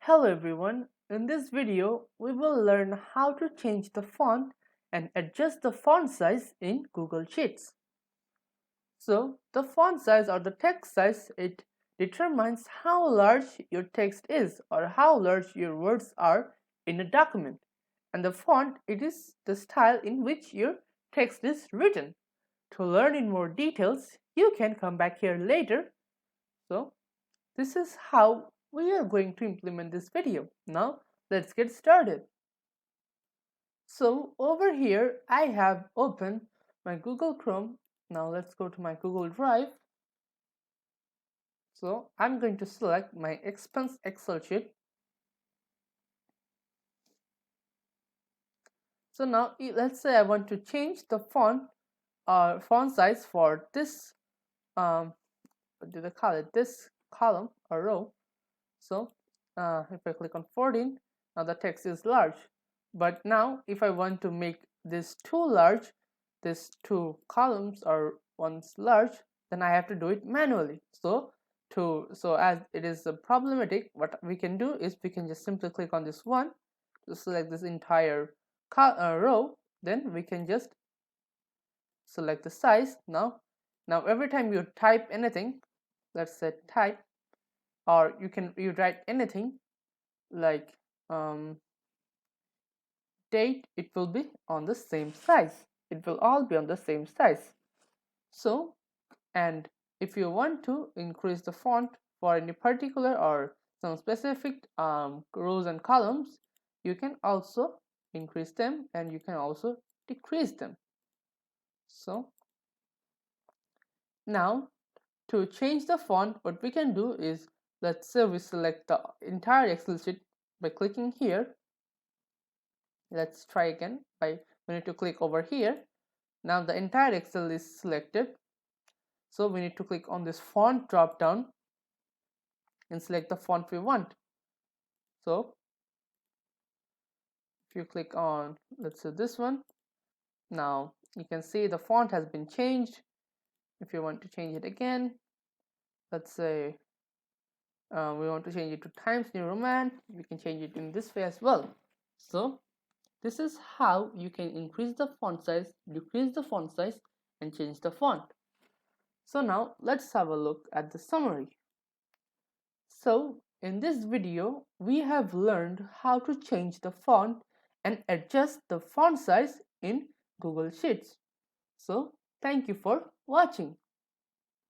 Hello everyone, in this video we will learn how to change the font and adjust the font size in Google Sheets. So the font size or the text size, it determines how large your text is or how large your words are in a document, and the font, it is the style in which your text is written. To learn in more details, you can come back here later. So this is how we are going to implement this video. Now let's get started. So over here I have opened my Google Chrome. Now let's go to my Google Drive. So I'm going to select my expense Excel sheet. So now let's say I want to change the font or font size for this what do they call it, this column or row. So if I click on 14, now the text is large. But now if I want to make this too large, these two columns or ones large, then I have to do it manually. So as it is problematic, what we can do is we can just simply click on this one to select this entire row. Then we can just select the size. Now every time you type anything, let's say type, or you write anything like date, it will be on the same size. It will all be on the same size. So, and if you want to increase the font for any particular or some specific rows and columns, you can also increase them and you can also decrease them. So now to change the font, what we can do is, let's say we select the entire Excel sheet by clicking here. Let's try again. We need to click over here. Now the entire Excel is selected, so we need to click on this font drop down and select the font we want. So if you click on, let's say this one, now you can see the font has been changed. If you want to change it again, let's say we want to change it to Times New Roman, we can change it in this way as well. So this is how you can increase the font size, decrease the font size, and change the font. So now let's have a look at the summary. So in this video, we have learned how to change the font and adjust the font size in Google Sheets. So thank you for watching.